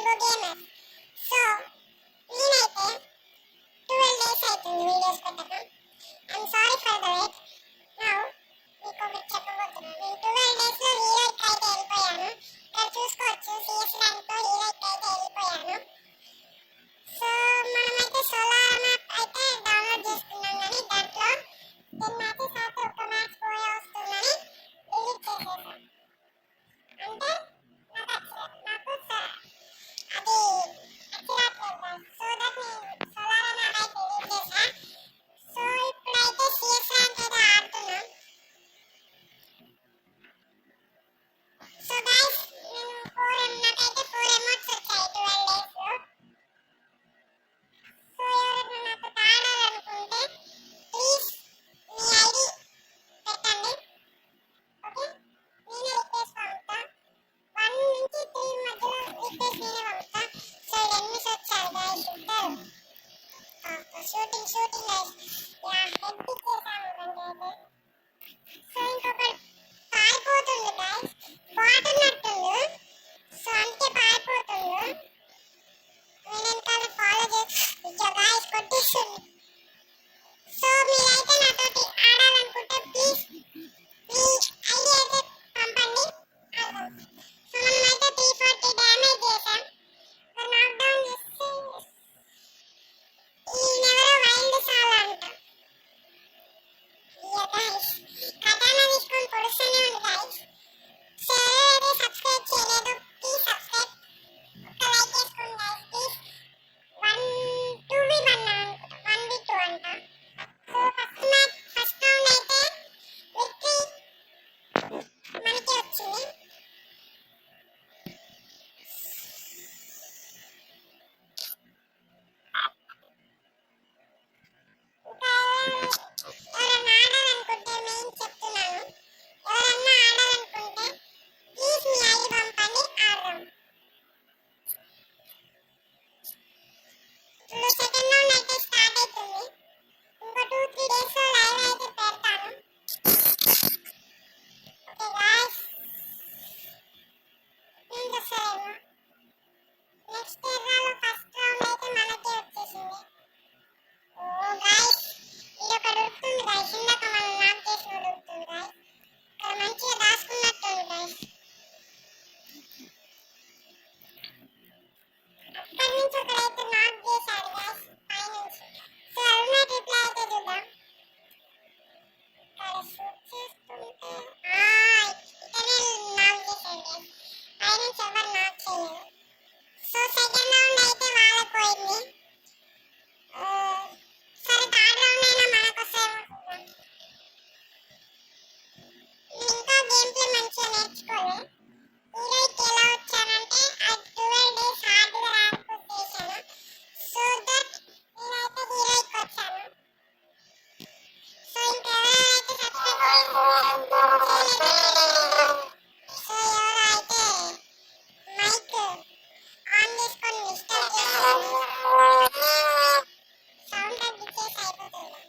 Vivo Gamer. So, నేనైతే 12 days అవుతుంది videos పెట్టక. I'm sorry for the wait. Now మీకు ఒకటి చెప్పబోతున్నాను. నేను 12 days లో హీరోయిక్ అయితే వెళ్ళిపోయాను. ఇక్కడ చూసుకోవచ్చు సిఎస్ ర్యాంక్తో హీరోయిక్ అయితే వెళ్ళిపోయాను. సో మనమైతే సోలార్ మ్యాప్ అయితే డౌన్లోడ్ చేసుకున్నాం, కానీ దాంట్లో 10 మ్యాచెస్ అయితే ఒక మ్యాచ్ పోయే వస్తుందని డిలీట్ చేసేసాం. అంటే నాకు అది అచ్చిరాట్లేదు. సో దట్ నేను సోలార్ మ్యాప్ అయితే డిలీట్ చేసా. సో ఇప్పుడైతే సిఎస్ ర్యాంక్ అయితే ఆడుతున్నాం. సో గైస్ నేను నాకైతే 4 ఎమోట్స్ వచ్చాయి 12 days లో. సో ఎవరైనా నాతో ఆడాలనుకుంటే ప్లీజ్ మీ ఐడి పెట్టండి. ఓకే, నేనే రిక్వెస్ట్ పంపుతా. 1 నుంచి 3 మధ్యలో రిక్వెస్ట్ నేనే పంపుతా. సో ఎనిమిస్ వచ్చారు గైస్ ఇద్దరు. Shooting guys. Yeah head pick చేశాను దానికైతే. సో ఇంకొకటి పారిపోతుండు గైస్, బాట్ ఉన్నట్టుండు. సో అంటే పారిపోతుండు. వెనకాల ఫాలో చేసి గైస్ కొట్టేస్తుంది. సో మీరైతే నాతోటి ఆడాలనుకుంటే ప్లీజ్ మీ ఐడి అయితే పంపండి. సో మనమైతే 340 డ్యామేజ్ చేసాం. నాక్ డౌన్ చేస్తే ఈయనెవరో వైల్డ్ సాల్ అంట. ఇయ్య గైస్ కటానా తీసుకొని పొడుస్తూనే ఉంది గైస్. సో ఎవరైతే సబ్స్క్రైబ్ చేయలేదో ప్లీజ్ సబ్స్క్రైబ్, ఒక లైక్ చేసుకోండి గైస్ ప్లీజ్. 2v1 అనుకుంటా, 1v2 అంట. సో ఫస్ట్ రౌండ్ అయితే విక్టరీ మనకే వచ్చింది. ఎవరన్నా ఆడాలనుకుంటే మెయిన్ చెప్తున్నాను, ఎవరన్నా ఆడాలనుకుంటే ప్లీజ్ మీ ఐడి పంపండి, ఆడదాం. ఇప్పుడు సెకండ్ రౌండ్ అయితే స్టార్ట్ అవుతుంది. ఇంకో 2-3 days లో లైవ్ అయితే పెడతాను. ఓకే గాయ్స్, ఇంకా వస్తారేమో. నెక్స్ట్ ఎర్రాలో ఫస్ట్ రౌండ్ అయితే మనకే వచ్చేసింది. ఓ గాయ్స్ ఇది ఒక దొరుకుతుంది గాయ్స్, ఇందాక మనం నాక్ చేసిన దొరుకుతుంది గాయ్స్. ఇక్కడ మంచిగా దాచుకున్నట్టుంది గాయ్స్. అక్కడి నుంచి ఒకడైతే నాక్ చేశాడు గాయ్స్ పైనుంచి. సో అరుణాట్ రిప్లై అయితే చూద్దాం. ఇక్కడ షూట్ చేస్తుంటే ఇతనే నాక్ చేశాడు గాయ్స్, పైనుంచి ఎవరు నాక్ చేయలేదు. సో సెకండ్ రౌండ్ అయితే వాళ్ళకి పోయింది. సరే థర్డ్ రౌండ్ అయినా మనకు వస్తాయేమో చూద్దాం. నేను ఇంకా గేమ్ ప్లే మంచిగా నేర్చుకోలే. హీరోయిక్ ఎలా వచ్చానంటే ఆ 12 days హార్డ్గా ర్యాంక్ చేశాను. సో దట్ నేనైతే హీరోయిక్ వచ్చాను. సో ఇంకెవరైతే సబ్స్క్రైబ్ చేయలేదో సో ఎవరైతే మైక్ ఆన్ చేసుకొని డిస్టర్బ్ చేస్తారు, సౌండ్ తగ్గించేసి అయిపోతుంది.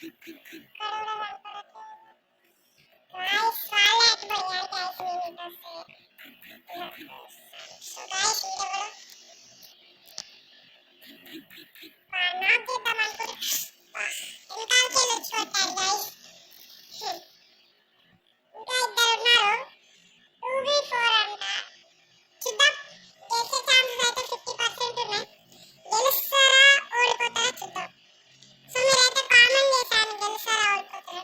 ఇక్కడ కూడా కనపడట్లేదు గాయ్స్. వాళ్ళే అటుపోయారు గాయ్స్, మేము ఇటు వస్తే. సో గాయ్స్ వీడియో నాక్ చేద్దాం అనుకుంటే వెనకాలకి వెళ్ళి వచ్చి కొట్టారు గాయ్స్. ఇంకా ఇద్దరు ఉన్నారు, 2v4 అంట. చూద్దాం, గెలిచే ఛాన్సెస్ అయితే 50% ఉన్నాయి. గెలుస్తారా ఓడిపోతారా చూద్దాం. సో మీరైతే కామెంట్ చేశాను గెలుస్తారా ఓడిపోతారా.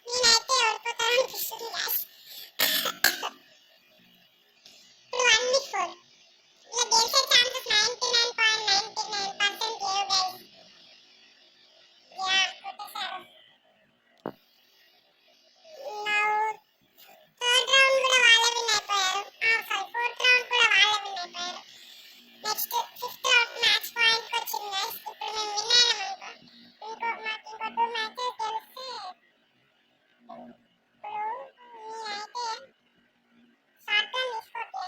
నేనైతే ఓడిపోతాను అనిపిస్తుంది గాయ్స్. ఇప్పుడు 1v4 ఇలా గెలిచే ఛాన్సెస్ 99.99% లేవు గాయ్స్. యా కొట్టేశారు. నౌ థర్డ్ రౌండ్ కూడా వాళ్ళే విన్ అయిపోయారు. సారీ, ఫోర్త్ రౌండ్ కూడా వాళ్ళే విన్ అయిపోయారు. Next fifth round match point వచ్చింది గైస్. ఇప్పుడు మేము విన్ అయ్యాం అనుకో, మాకు ఇంకో 2 మ్యాచెస్ గెలిస్తే ఇప్పుడు నేనైతే షార్ట్ గన్ తీసుకోవట్లే.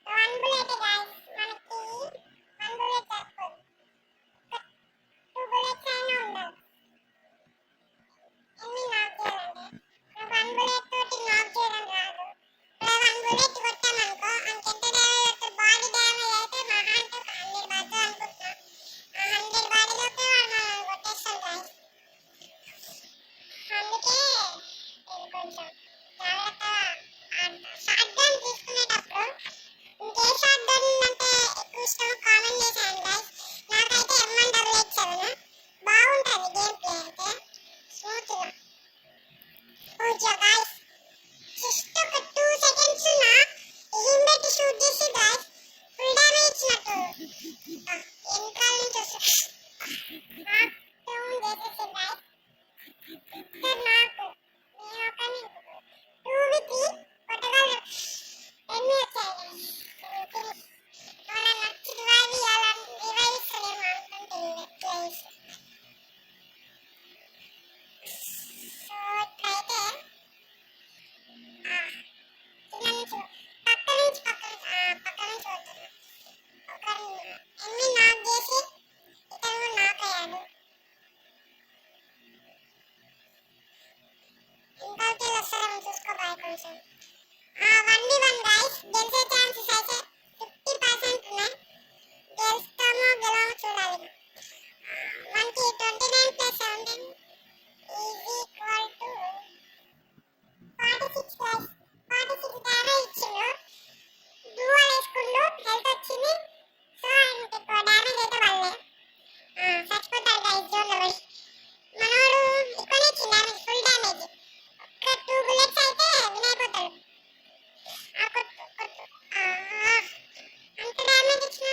వన్ బుల్లెట్ గైస్, మనకి వన్ బుల్లెట్ సరిపోదు, 2 బుల్లెట్స్ అయినా ఉండాలి ఎన్ని నాక్ చేయాలంటే. నాకు వన్ బుల్లెట్ తోటి నాక్ చేయడం రాదు. అలా వన్ బుల్లెట్ కొట్టామనుకో అంత ఎంత డ్యామేజ్ వస్తుంది. బాడీ డ్యామేజ్ అయితే మహా అంటే ఒక 100 పడుతుంది అనుకుంటున్నా. ఆ 100 బాడీలోపే వాడు మనల్ని కొట్టేస్తాడు గాయ్స్. అందుకే నేను కొంచెం జాగ్రత్తగా ఆడతా. షార్ట్ గన్ తీసుకునేటప్పుడు ఇంకే షార్ట్ గన్ అంటే ఎక్కువ ఇష్టం కామెంట్ చేశాను గాయ్స్. నాకైతే M188 బాగుంటుంది గేమ్ ప్లే అయితే స్మూత్గా. ఓకే గాయ్స్, జస్ట్ ఒక 2 సెకండ్స్ నా ఎయిమ్ పెట్టి షూట్ చేసి గాయ్స్ ఫుల్ డ్యామేజ్ ఇచ్చినట్టు వెనకాల నుంచి వస్తుంది నాకు డౌన్ చేసేసి గాయ్స్. ఇక్కడ నాకు నేను ఒకని 2v3 కొట్టగలను. ఎన్ని వచ్చాయి గాయ్స్. మనం వచ్చి రివైవ్ ఇవ్వాలని రివైవ్ ఇస్తలేము అనుకుంటుంది ప్లేస్. సో ఇప్పుడైతే కింద నుంచి పక్క నుంచి పోతున్నా. ఒకరిని ఎన్ని నాక్ చేసి ఇతను నాక్ అయ్యాడు. ఇంకొకటి వస్తారేమో చూసుకోబాయి కొంచెం. 1v1 గైస్, గెలిచే ఛాన్సెస్ అయితే 50% ఉన్నాయి. గెలుస్తామో గెలవమో చూడాలి. మనకి 29 + 17 = 46 గైస్. 46 డ్యామేజ్ ఇచ్చిండు. డ్యూయల్ వేసుకుండు, హెల్త్ వచ్చింది. సో ఆయనకి ఎక్కువ డ్యామేజ్ అయితే పడలే. చచ్చిపోతాడు గైస్ జోన్లో పోయి. మనోడు ఎక్కువనే ఇచ్చింది డ్యామేజ్, ఫుల్ డ్యామేజ్. ఒక 2 బుల్లెట్స్ అయితే విన్ అయిపోతాడు. కొట్టు కొట్టు, అంత డ్యామేజ్ ఇచ్చిన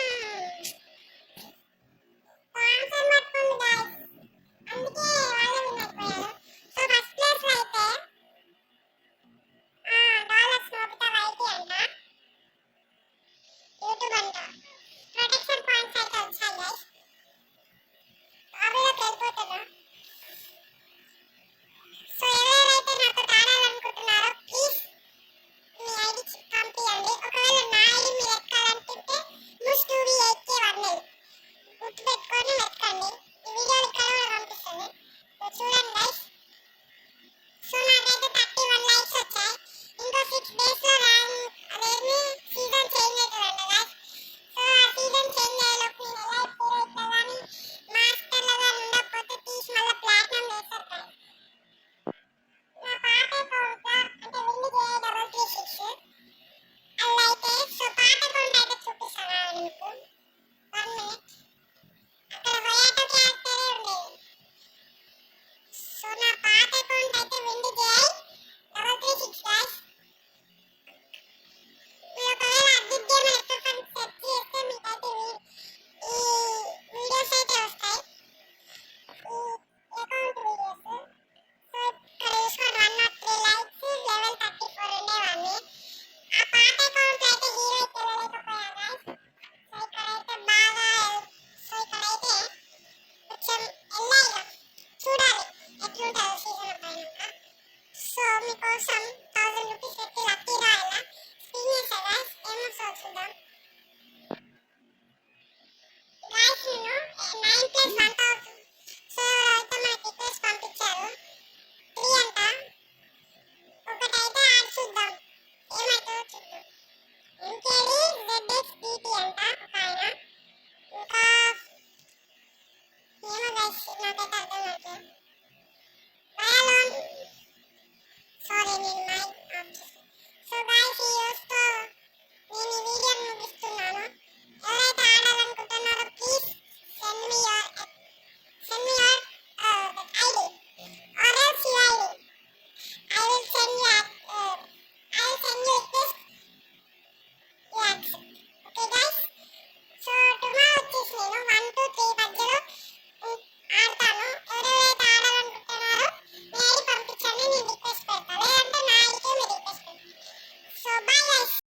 ట్రాన్స్ఫర్ పట్టుకుంది గైస్. అందుకే వాళ్ళే విన్ అయిపోయారు. సో ఫస్ట్ ప్లేస్ లో అయితే $, నోబితా వైటీ అంట, యూట్యూబ్ అంట.